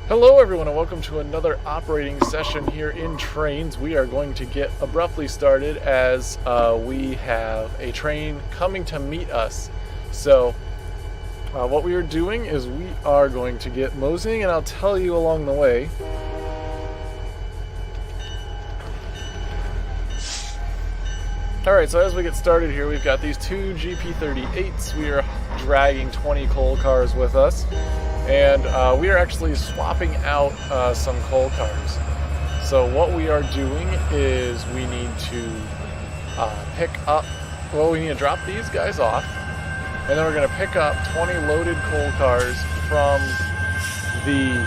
Hello everyone and welcome to another operating session here in Trainz. We are going to get abruptly started as we have a train coming to meet us. So what we are doing is we are going to get moseying, and I'll tell you along the way. Alright, so as we get started here, we've got these two GP38s. We are dragging 20 coal cars with us. And we are actually swapping out some coal cars. So what we are doing is we need to we need to drop these guys off, and then we're going to pick up 20 loaded coal cars from the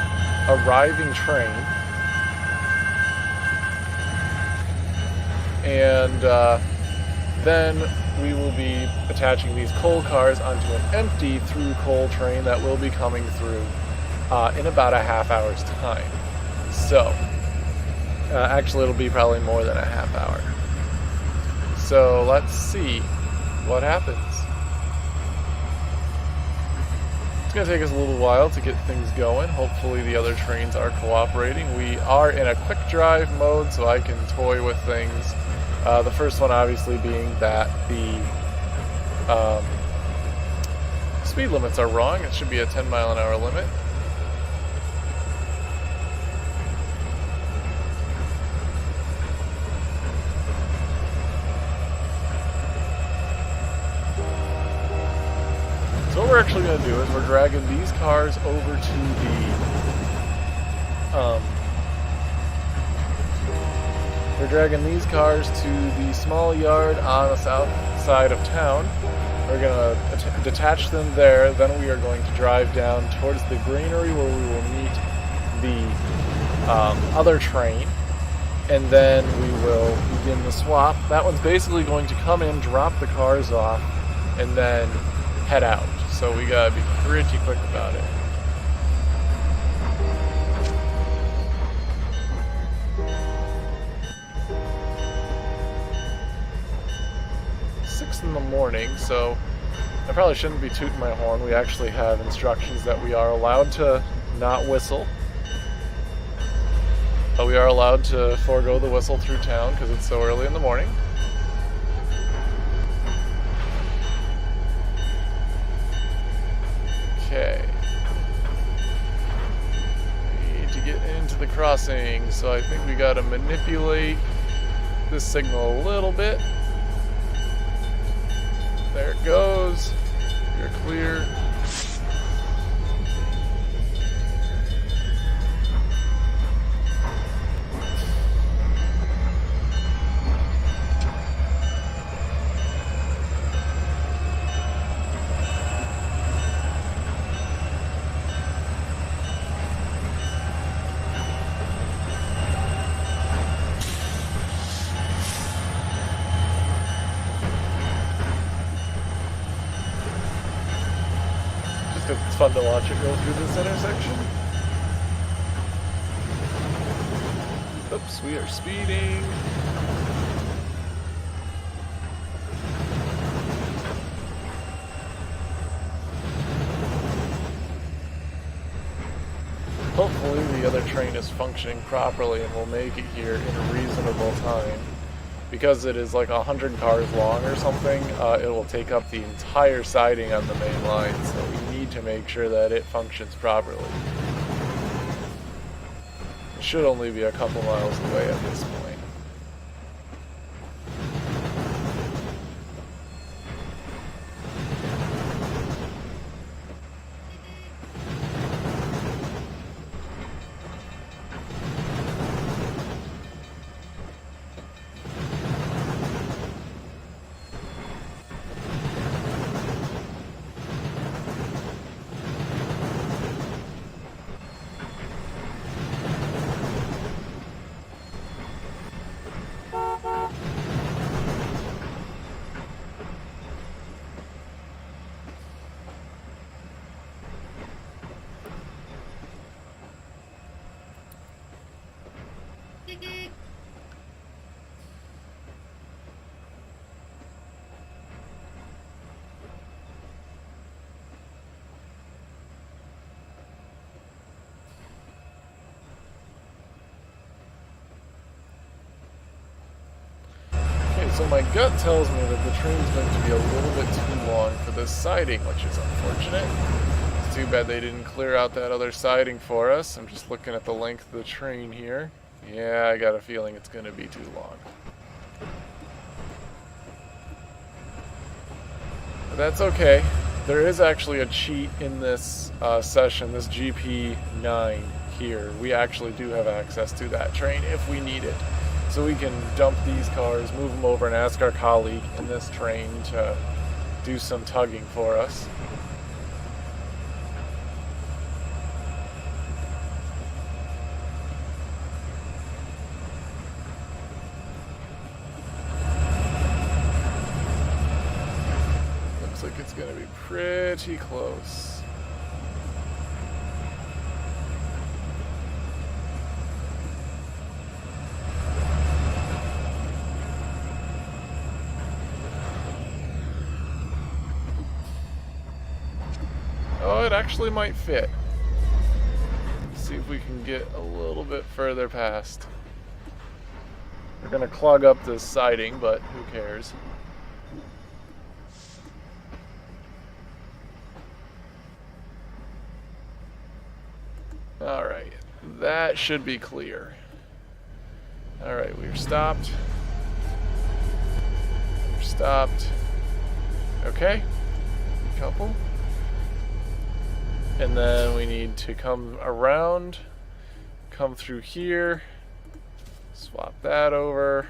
arriving train. And then we will be attaching these coal cars onto an empty through coal train that will be coming through in about a half hour's time. So, actually it'll be probably more than a half hour. So let's see what happens. It's going to take us a little while to get things going. Hopefully the other trains are cooperating. We are in a quick drive mode, so I can toy with things. The first one obviously being that the speed limits are wrong. It should be a 10-mile-an-hour limit. So what we're actually going to do is we're dragging these cars over to the small yard on the south side of town. We're going to detach them there. Then we are going to drive down towards the Granary where we will meet the other train. And then we will begin the swap. That one's basically going to come in, drop the cars off, and then head out. So we got to be pretty quick about it. In the morning, so I probably shouldn't be tooting my horn. We actually have instructions that we are allowed to not whistle, but we are allowed to forego the whistle through town because it's so early in the morning. Okay. We need to get into the crossing, so I think we got to manipulate this signal a little bit. There it goes. You're clear. It's fun to watch it go through this intersection. Oops, we are speeding. Hopefully the other train is functioning properly and will make it here in a reasonable time. Because it is like 100 cars long or something, it will take up the entire siding on the main line, so we need to make sure that it functions properly. It should only be a couple miles away at this point. So my gut tells me that the train's going to be a little bit too long for this siding, which is unfortunate. It's too bad they didn't clear out that other siding for us. I'm just looking at the length of the train here. Yeah, I got a feeling it's going to be too long. But that's okay. There is actually a cheat in this session, this GP9 here. We actually do have access to that train if we need it. So we can dump these cars, move them over, and ask our colleague in this train to do some tugging for us. Looks like it's going to be pretty close. Oh, it actually might fit. Let's see if we can get a little bit further past. We're going to clog up this siding, but who cares? Alright, that should be clear. Alright, we're stopped. We're stopped. Okay, couple. And then we need to come around, come through here, swap that over,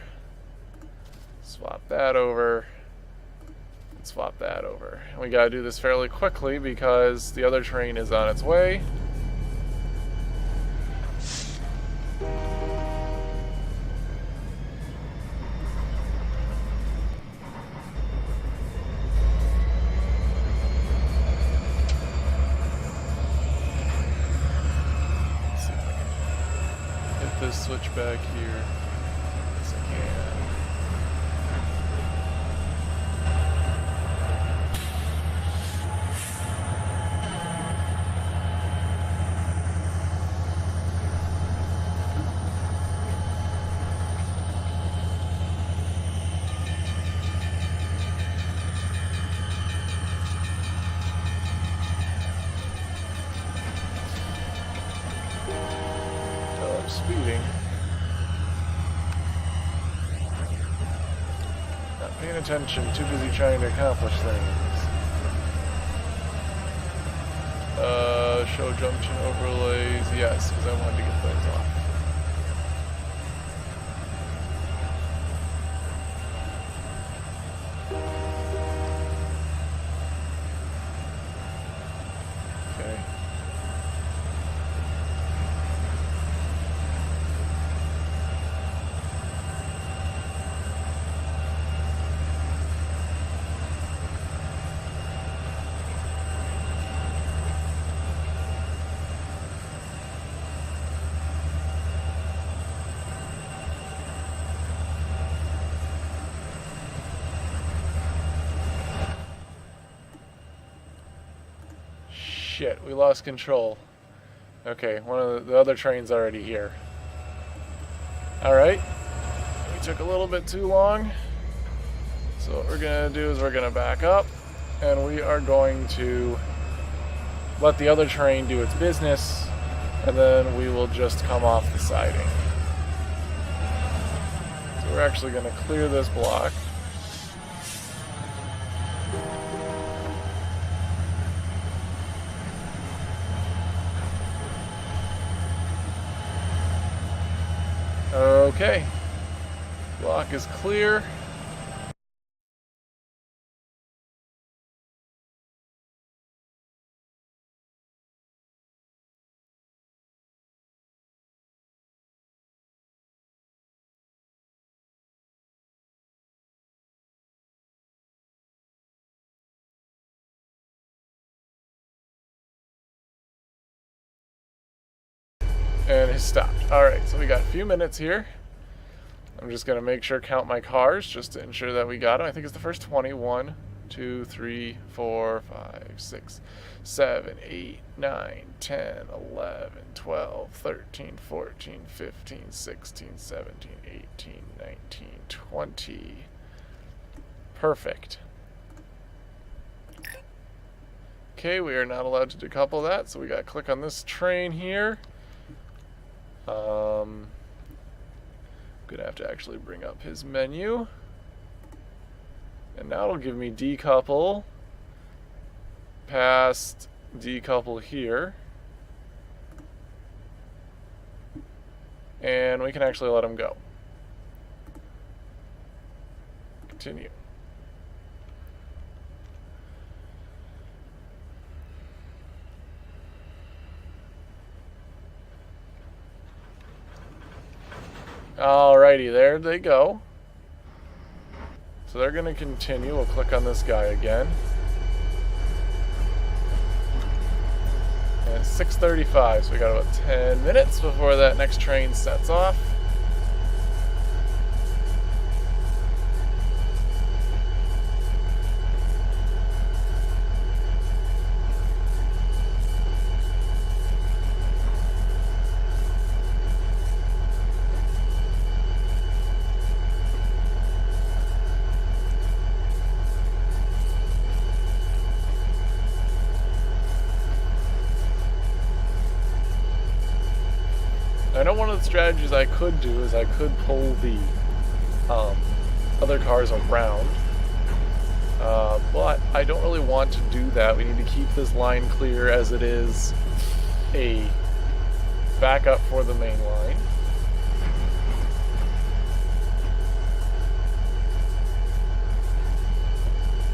swap that over, and swap that over. And we gotta do this fairly quickly because the other train is on its way. Switch back here. Yes, I can. Oh, I'm speeding. Paying attention, too busy trying to accomplish things. Show junction overlays, yes, because I wanted to get those off. Okay. Shit, we lost control. Okay, one of the other train's already here. Alright. We took a little bit too long. So what we're going to do is we're going to back up. And we are going to let the other train do its business. And then we will just come off the siding. So we're actually going to clear this block. Okay, block is clear. And it stopped. Alright, so we got a few minutes here. I'm just going to make sure, count my cars, just to ensure that we got them. I think it's the first 20. 1, 2, 3, 4, 5, 6, 7, 8, 9, 10, 11, 12, 13, 14, 15, 16, 17, 18, 19, 20. Perfect. Okay, we are not allowed to decouple that, so we got to click on this train here. I'm gonna have to actually bring up his menu, and now it'll give me decouple past decouple here, and we can actually let him go. Continue. Alrighty, there they go. So they're going to continue. We'll click on this guy again. And it's 6:35, so we got about 10 minutes before that next train sets off. I know one of the strategies I could do is I could pull the other cars around, but I don't really want to do that. We need to keep this line clear as it is a backup for the main line.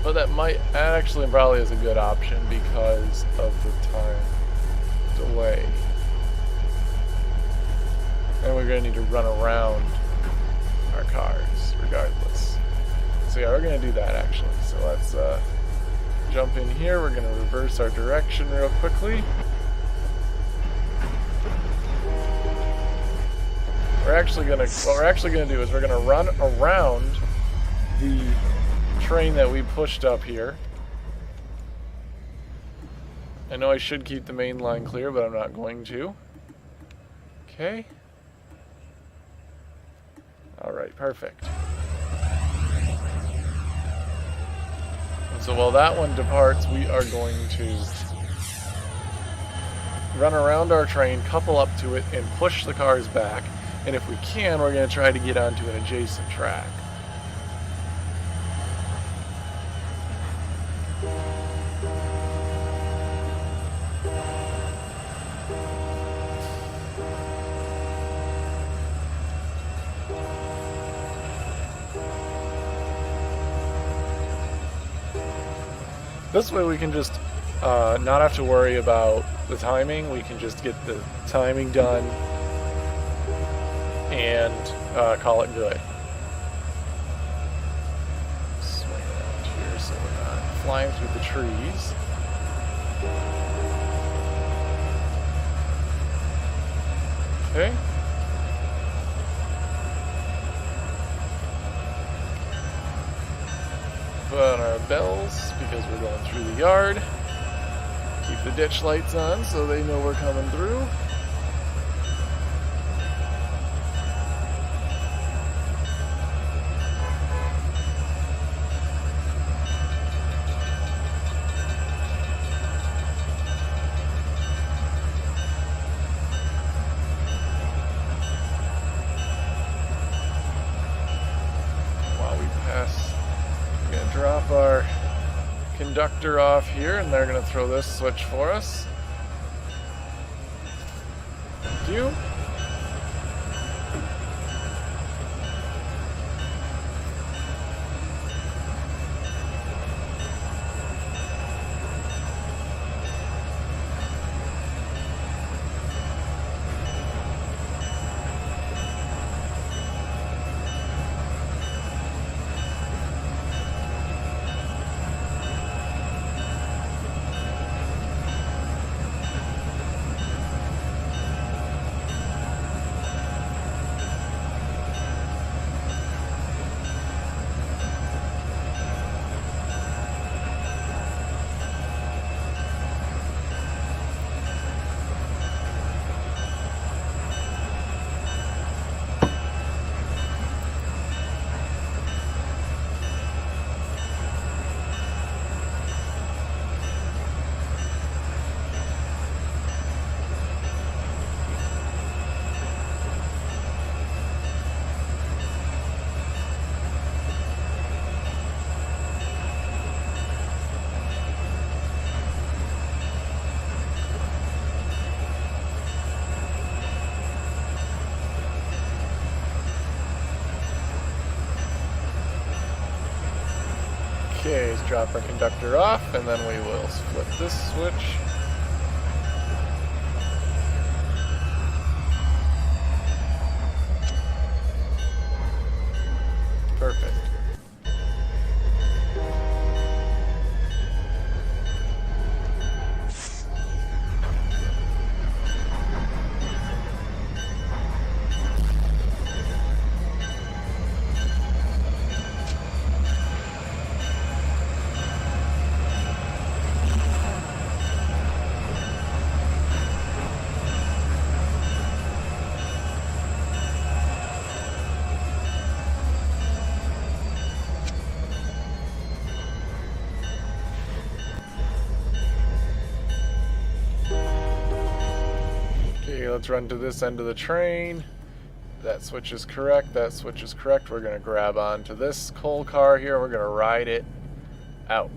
But that actually probably is a good option because of the time delay. And we're going to need to run around our cars regardless. So yeah, we're going to do that actually. So let's jump in here. We're going to reverse our direction real quickly. What we're actually going to do is we're going to run around the train that we pushed up here. I know I should keep the main line clear, but I'm not going to. Okay. Alright, perfect. And so while that one departs, we are going to run around our train, couple up to it, and push the cars back. And if we can, we're going to try to get onto an adjacent track. This way we can just not have to worry about the timing. We can just get the timing done and call it good. Swing around here so we're not flying through the trees. Okay. Put on our bells because we're going through the yard. Keep the ditch lights on so they know we're coming through. While we pass, we're going to drop our conductor off here, and they're going to throw this switch for us. Thank you. Okay, let's drop our conductor off, and then we will flip this switch. Perfect. Let's run to this end of the train. That switch is correct. That switch is correct. We're going to grab onto this coal car here. We're going to ride it out.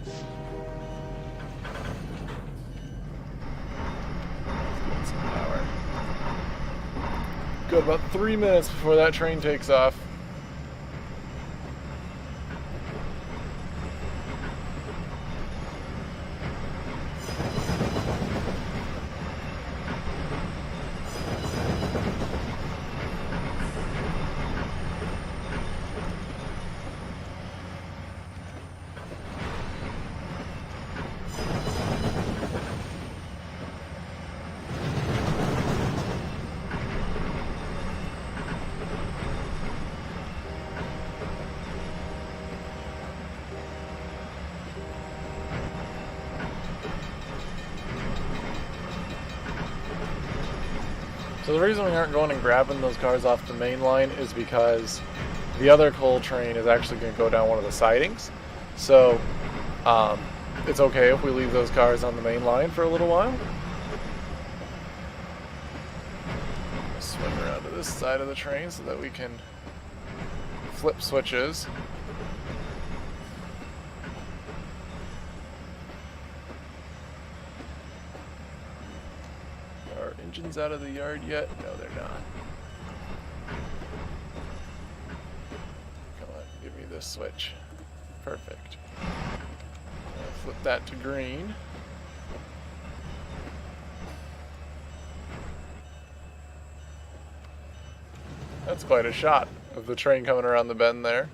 Get some power. Good, about 3 minutes before that train takes off. So the reason we aren't going and grabbing those cars off the main line is because the other coal train is actually going to go down one of the sidings. So it's okay if we leave those cars on the main line for a little while. Swing around to this side of the train so that we can flip switches. Are engines out of the yard yet? No, they're not. Come on, give me this switch. Perfect. Flip that to green. That's quite a shot of the train coming around the bend there.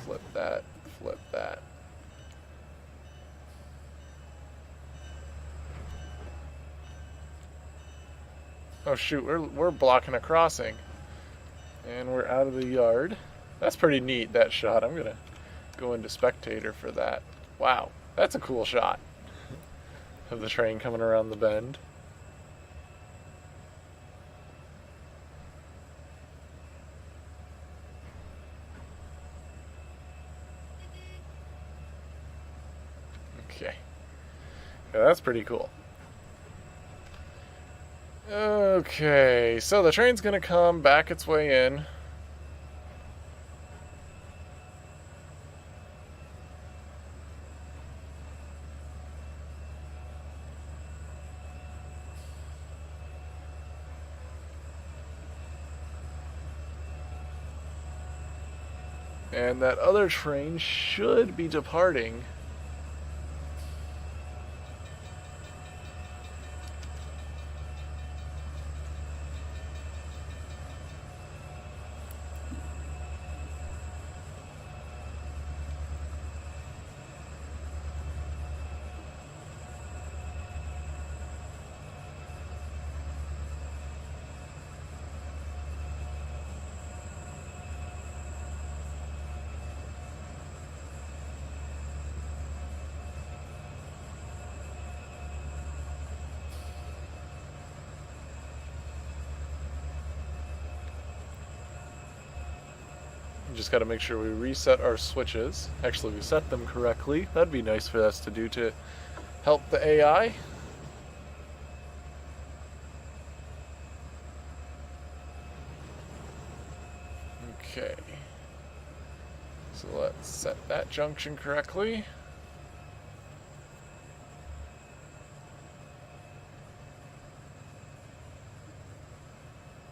Flip that, flip that. Oh shoot, we're blocking a crossing. And we're out of the yard. That's pretty neat, that shot. I'm gonna go into spectator for that. Wow, that's a cool shot of the train coming around the bend. Okay. Yeah, that's pretty cool. Okay, so the train's gonna come back its way in. And that other train should be departing. Just got to make sure we reset our switches. Actually, we set them correctly. That'd be nice for us to do to help the AI. Okay. So let's set that junction correctly.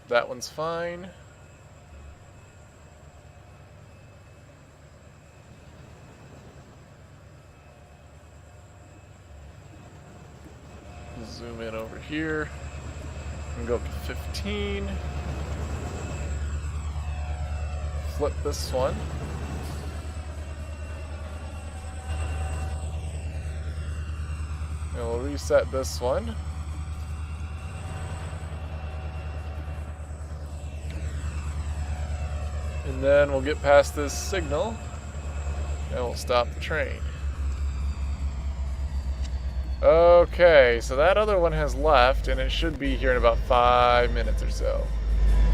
That one's fine. zoom in over here and go up to 15. Flip this one. And we'll reset this one. And then we'll get past this signal and we'll stop the train. Okay, so that other one has left and it should be here in about 5 minutes or so.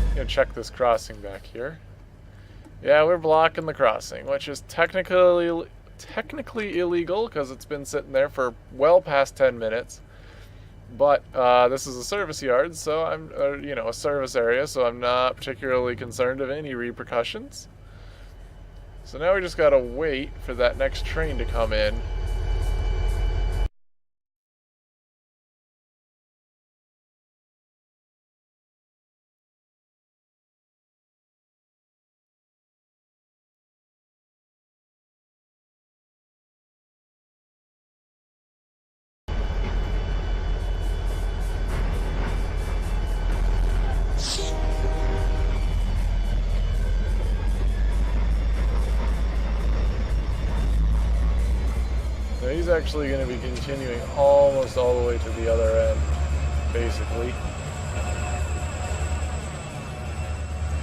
I'm gonna check this crossing back here. Yeah, we're blocking the crossing, which is technically illegal because it's been sitting there for well past 10 minutes. But this is a service yard, so I'm, a service area, so I'm not particularly concerned of any repercussions. So now we just gotta wait for that next train to come in. He's actually going to be continuing almost all the way to the other end, basically.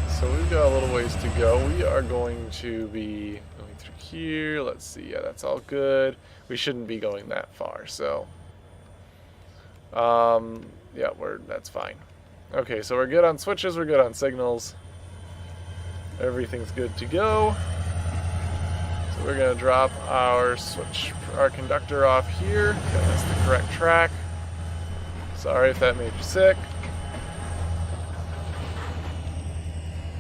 So we've got a little ways to go. We are going to be going through here. Let's see. Yeah, that's all good. We shouldn't be going that far, so yeah, that's fine. Okay, so we're good on switches. We're good on signals. Everything's good to go. So we're going to drop our conductor off here. That's the correct track. Sorry if that made you sick.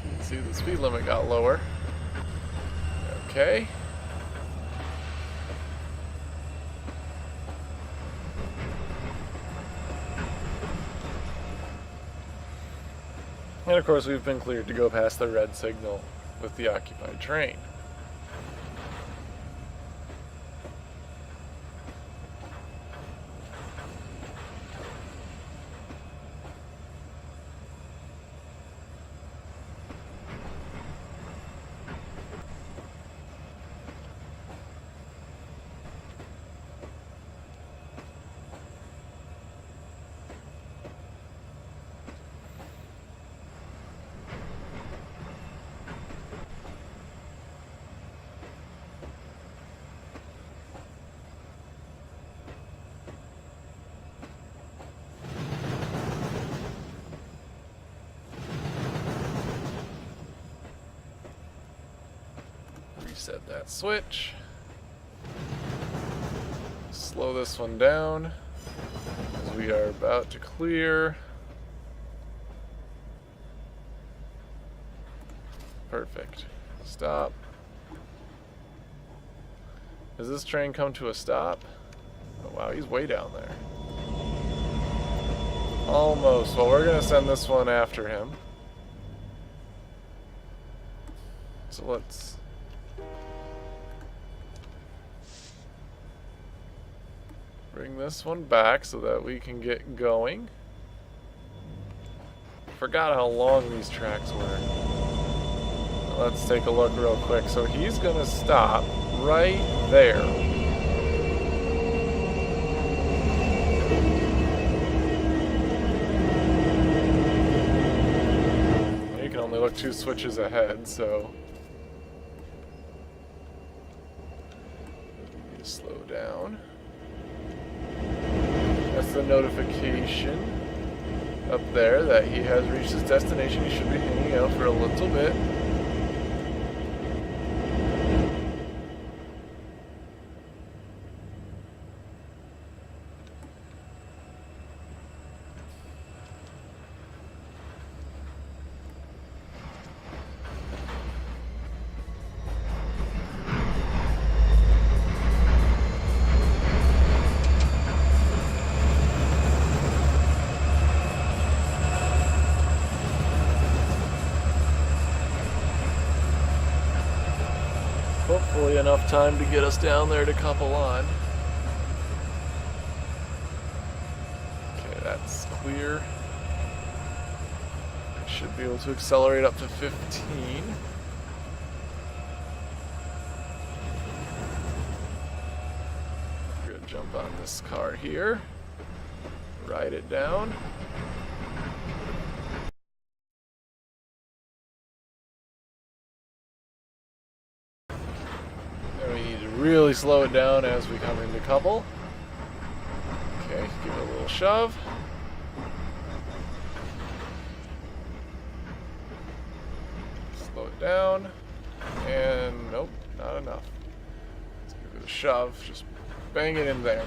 You can see the speed limit got lower. Okay. And of course we've been cleared to go past the red signal with the occupied train. Reset that switch. Slow this one down as we are about to clear. Perfect. Stop. Has this train come to a stop? Oh wow, he's way down there. Almost. Well, we're going to send this one after him. So let's bring this one back so that we can get going. Forgot how long these tracks were. Let's take a look real quick. So he's gonna stop right there. You can only look 2 switches ahead, so slow down. That's the notification up there that he has reached his destination. He should be hanging out for a little bit. Hopefully enough time to get us down there to couple on. that's clear. Should be able to accelerate up to 15. We're gonna jump on this car here, ride it down. Then we need to really slow it down as we come into couple. Okay, give it a little shove. Slow it down. And nope, not enough. Let's give it a shove. Just bang it in there.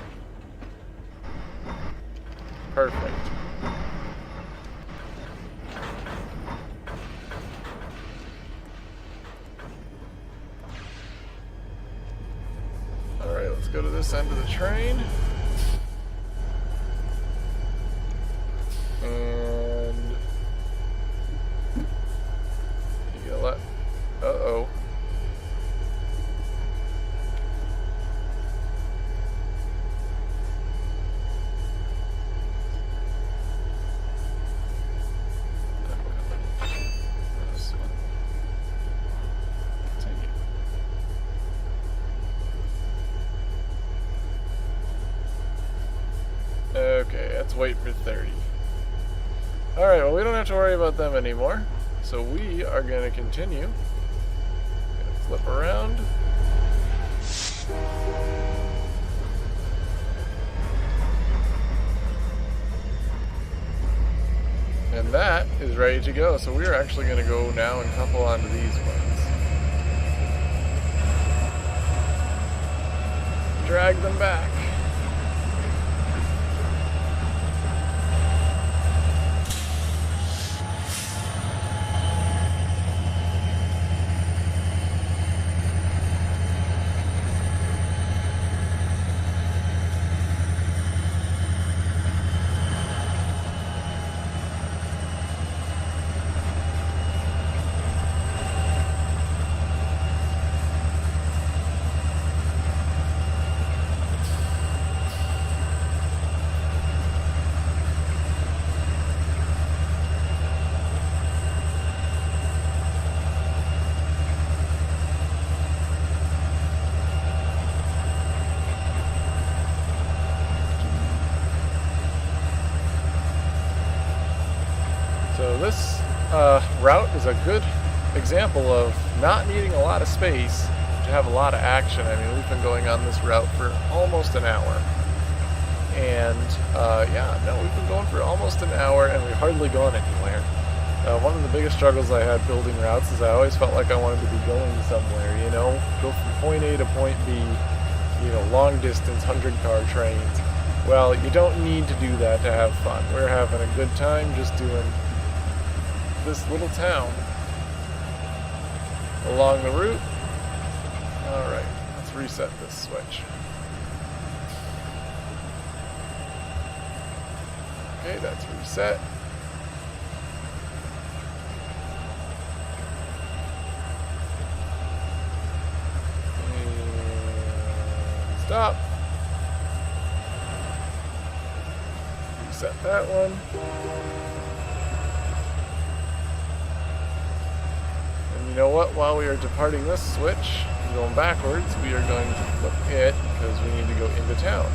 Perfect. Alright, let's go to this end of the train. And you gotta let. Uh-oh. Okay, let's wait for 30. Alright, well we don't have to worry about them anymore. So we are going to continue. Gonna flip around. And that is ready to go. So we are actually going to go now and couple onto these ones. Drag them back. So this route is a good example of not needing a lot of space to have a lot of action. I mean, we've been going on this route for almost an hour. And yeah, no, we've been going for almost an hour and we've hardly gone anywhere. One of the biggest struggles I had building routes is I always felt like I wanted to be going somewhere, you know, go from point A to point B, you know, long distance, 100-car trains. Well, you don't need to do that to have fun. We're having a good time just doing this little town along the route. Alright, let's reset this switch. Okay, that's reset. And stop. Reset that one. You know what? While we are departing this switch, going backwards, we are going to flip it because we need to go into town.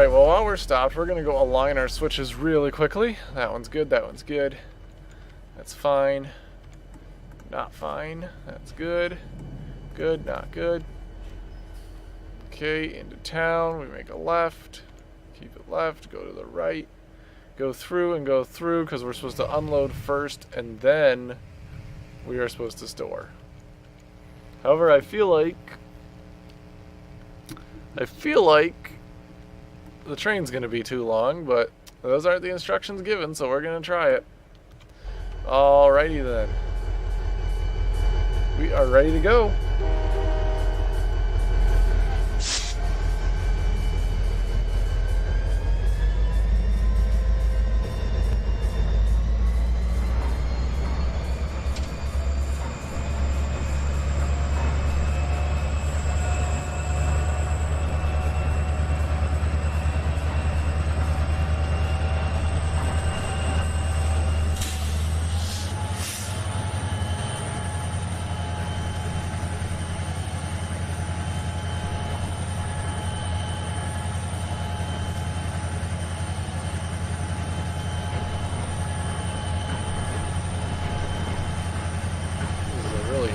Alright, well, while we're stopped, we're going to go align our switches really quickly. That one's good, that one's good. That's fine. Not fine. That's good. Good, not good. Okay, into town. We make a left. Keep it left. Go to the right. Go through and go through because we're supposed to unload first and then we are supposed to store. However, I feel like the train's going to be too long, but those aren't the instructions given, so we're going to try it. Alrighty then. We are ready to go.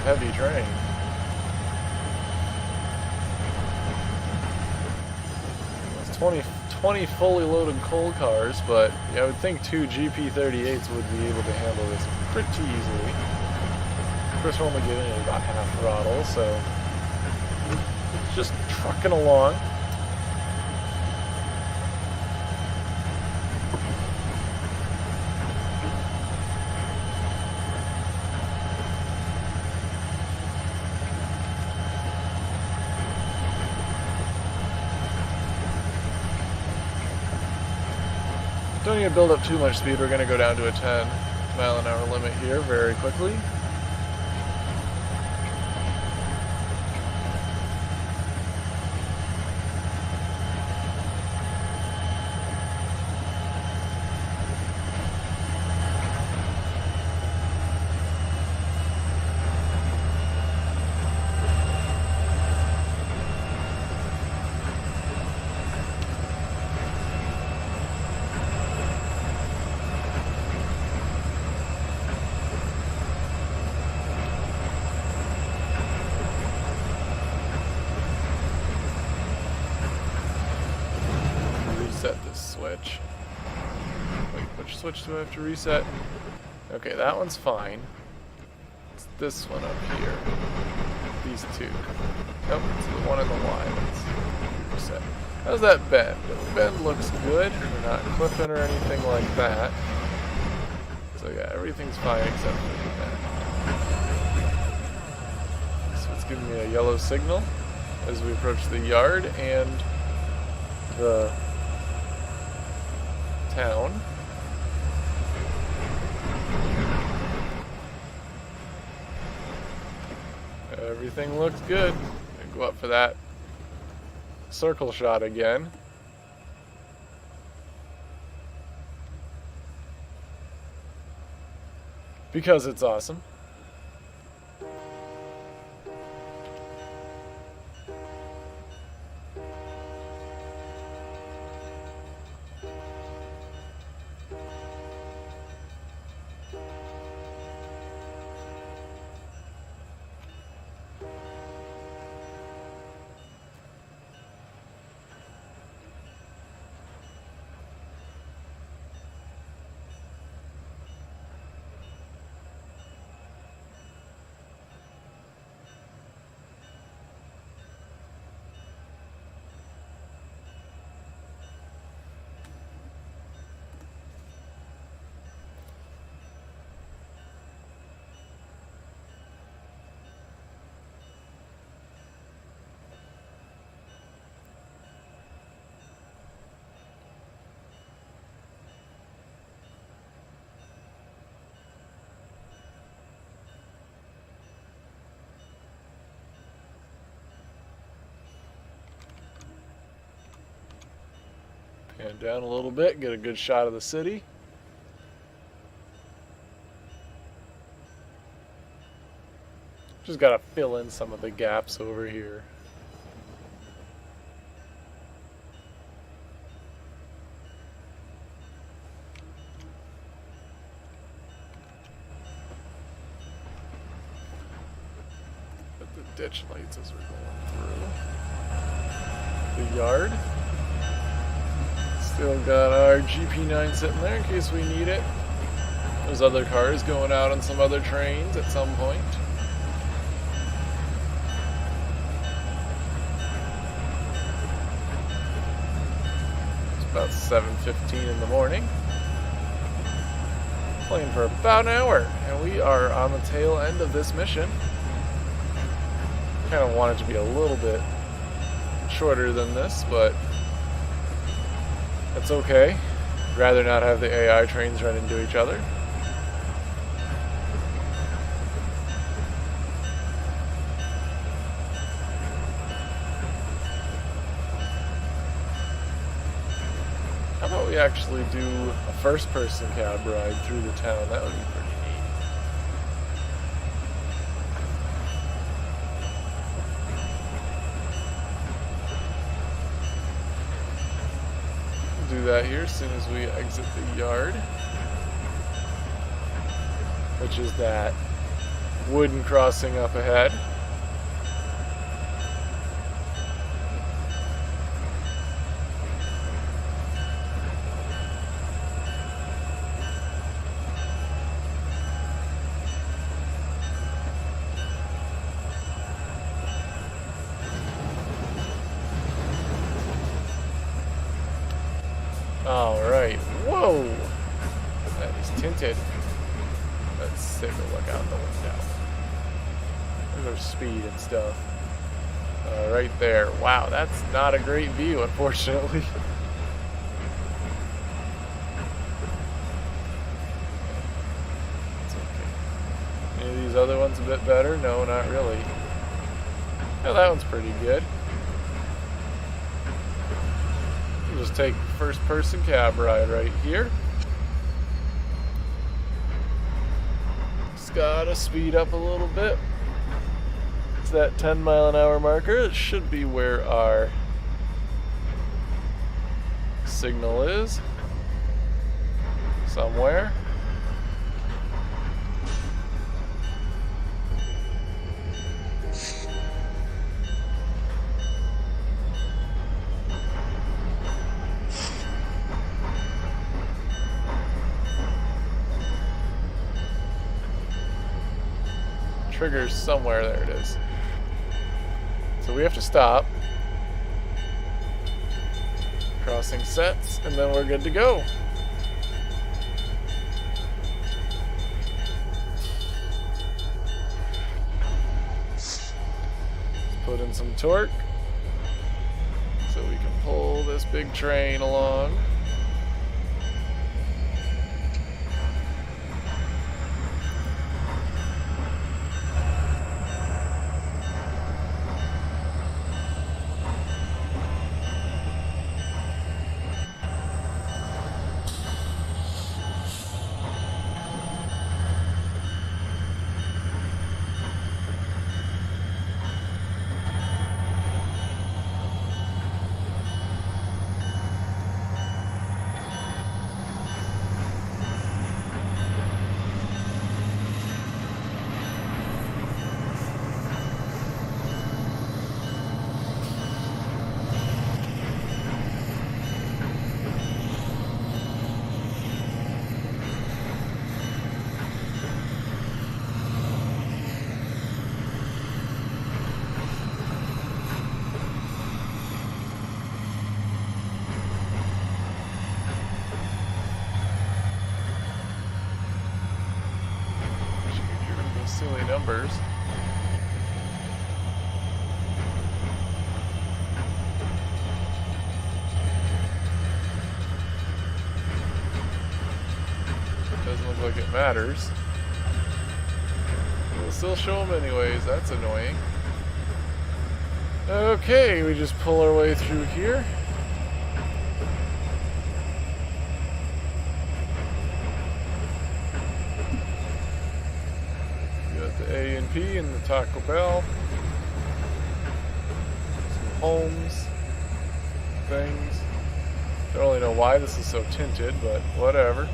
Heavy train. It's 20 fully loaded coal cars, but yeah, I would think 2 GP38s would be able to handle this pretty easily. Of course, we're only getting it about half throttle, so it's just trucking along. Don't need to build up too much speed. We're going to go down to a 10-mile-an-hour limit here very quickly. Reset this switch. Wait, which switch do I have to reset? Okay, that one's fine. It's this one up here. These two. Nope, it's the one in the line. Let's reset. How's that bend? The bend looks good. We're not clipping or anything like that. So yeah, everything's fine except for the bend. So it's giving me a yellow signal as we approach the yard and the town. Everything looks good. I go up for that circle shot again. Because it's awesome. Pan down a little bit, get a good shot of the city. Just gotta fill in some of the gaps over here. ditch lights as we're going through the yard. Still got our GP9 sitting there in case we need it. There's other cars going out on some other trains at some point. It's about 7:15 in the morning. Playing for about an hour, and we are on the tail end of this mission. Kind of want it to be a little bit shorter than this, but that's okay. Rather not have the AI trains run into each other. How about we actually do a first-person cab ride through the town? That would be pretty neat. Do that here as soon as we exit the yard, which is that wooden crossing up ahead. Alright, whoa! That is tinted. Let's take a look out the window. There's our speed and stuff. Right there. Wow, that's not a great view, unfortunately. It's okay. Any of these other ones a bit better? No, not really. No, that one's pretty good. Just take first-person cab ride right here. Just gotta speed up a little bit. It's that 10-mile-an-hour marker. It should be where our signal is. Somewhere. Triggers somewhere. There it is. So we have to stop. Crossing sets, and then we're good to go. Let's put in some torque so we can pull this big train along. Silly numbers. Doesn't look like it matters. We'll still show them anyways. That's annoying. Okay, we just pull our way through here. A&P and the Taco Bell. Some homes. Things. Don't really know why this is so tinted, but whatever.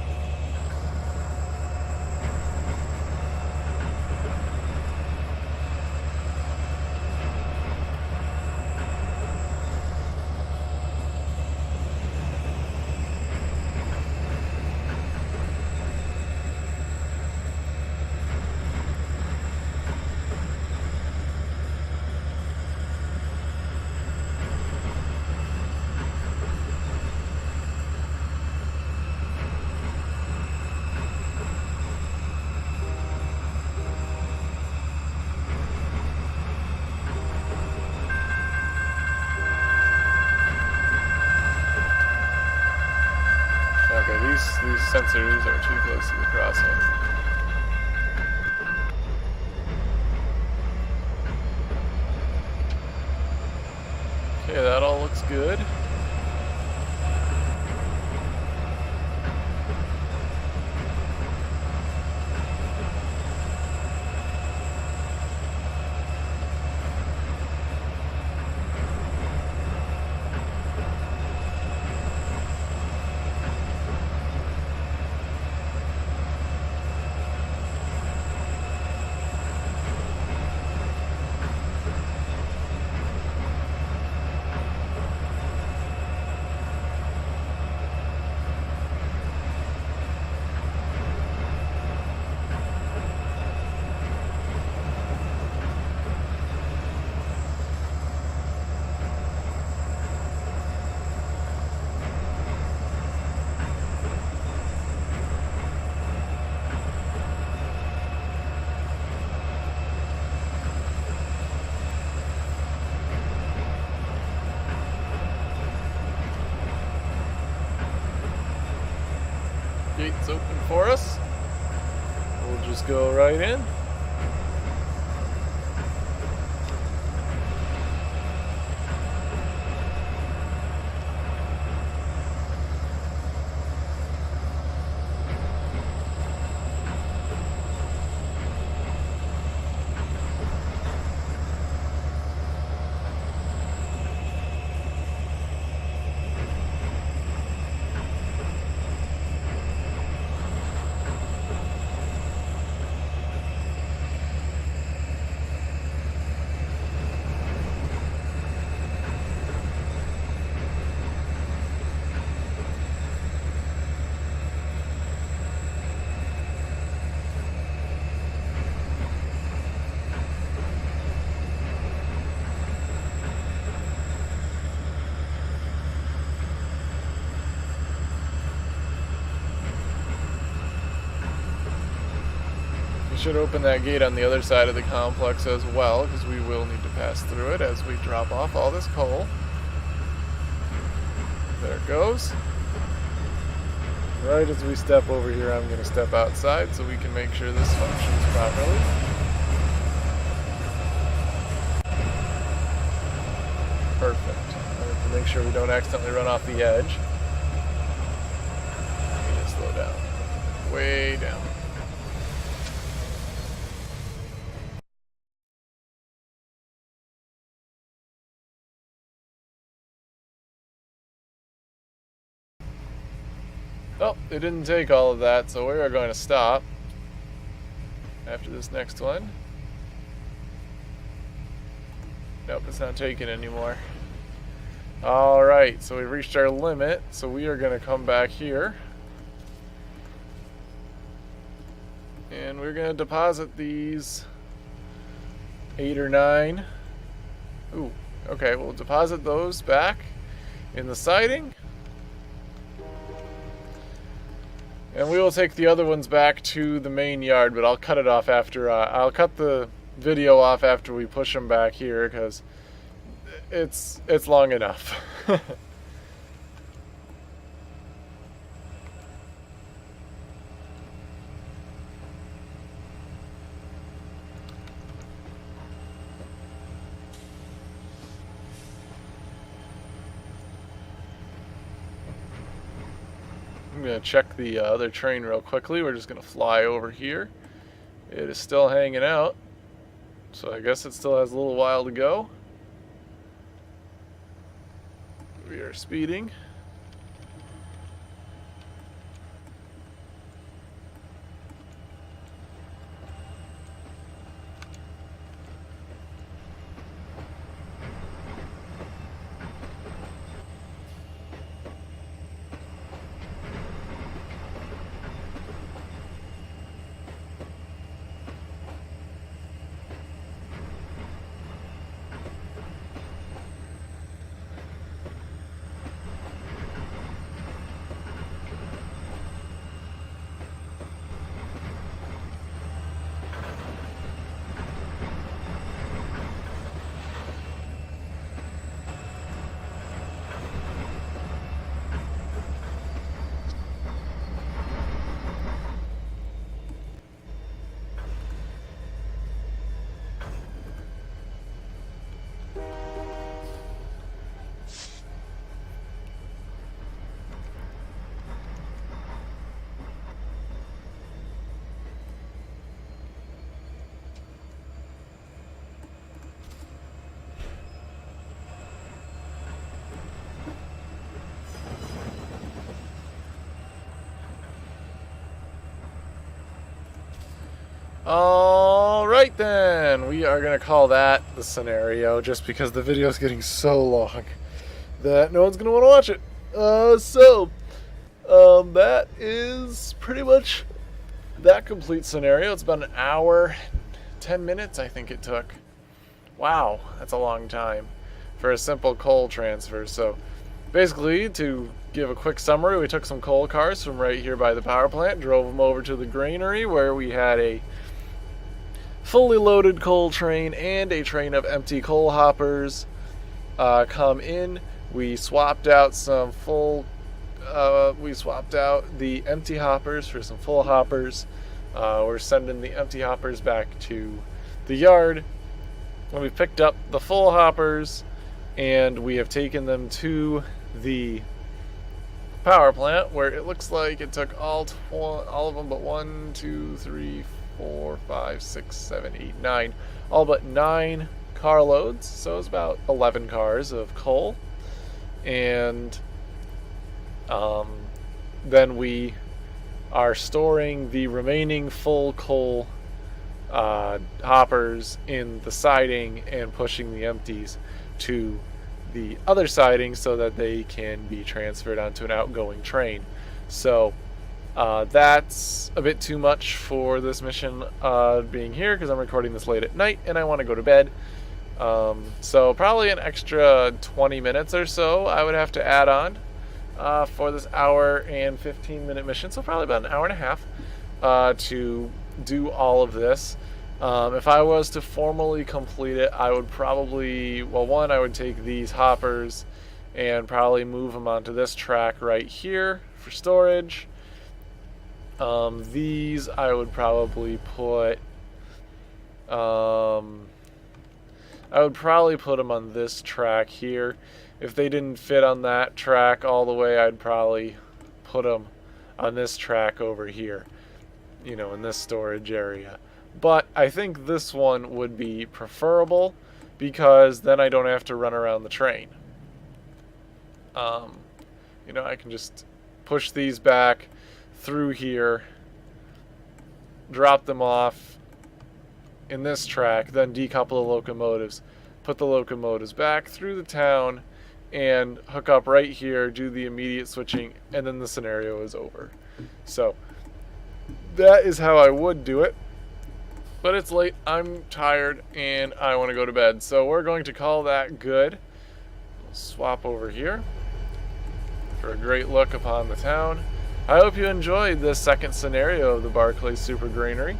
sensors are too close to the crossing. Okay, that all looks good. Gate's open for us. We'll just go right in. Should open that gate on the other side of the complex as well, because we will need to pass through it as we drop off all this coal. There it goes. Right as we step over here, I'm going to step outside so we can make sure this functions properly. Perfect. I have to make sure we don't accidentally run off the edge. Need to slow down. Way down. Oh, it didn't take all of that, so we are going to stop after this next one. Nope, it's not taking anymore. Alright, so we've reached our limit, so we are going to come back here. And we're going to deposit these 8 or 9. Ooh, okay, we'll deposit those back in the siding. And we will take the other ones back to the main yard, but I'll cut it off after, I'll cut the video off after we push them back here, because it's long enough. I'm going to check the other train real quickly. We're just going to fly over here. It is still hanging out, so I guess it still has a little while to go. We are speeding. Alright then, we are going to call that the scenario just because the video is getting so long that no one's going to want to watch it. That is pretty much that complete scenario. It's about an hour, 10 minutes I think it took. Wow, that's a long time for a simple coal transfer. So basically, to give a quick summary, we took some coal cars from right here by the power plant, drove them over to the granary where we had a fully loaded coal train and a train of empty coal hoppers come in. We swapped out the empty hoppers for some full hoppers. We're sending the empty hoppers back to the yard. When we picked up the full hoppers and we have taken them to the power plant, where it looks like it took all of them but 1, 2, 3, 4, 5, 6, 7, 8, 9, all but 9 carloads. So it's about 11 cars of coal. And then we are storing the remaining full coal hoppers in the siding and pushing the empties to the other siding so that they can be transferred onto an outgoing train. So that's a bit too much for this mission being here because I'm recording this late at night and I want to go to bed. So probably an extra 20 minutes or so I would have to add on for this hour and 15-minute mission. So probably about an hour and a half to do all of this. If I was to formally complete it, I would probably, I would take these hoppers and probably move them onto this track right here for storage. These I would probably put, them on this track here. If they didn't fit on that track all the way, I'd probably put them on this track over here, in this storage area. But I think this one would be preferable because then I don't have to run around the train. I can just push these back through here, drop them off in this track, then decouple the locomotives, put the locomotives back through the town, and hook up right here, do the immediate switching, and then the scenario is over. So that is how I would do it. But it's late, I'm tired, and I want to go to bed. So we're going to call that good. We'll swap over here for a great look upon the town. I hope you enjoyed this second scenario of the Barclay Super Granary.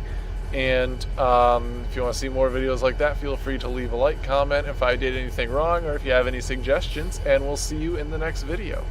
And if you want to see more videos like that, feel free to leave a like, comment if I did anything wrong, or if you have any suggestions, and we'll see you in the next video.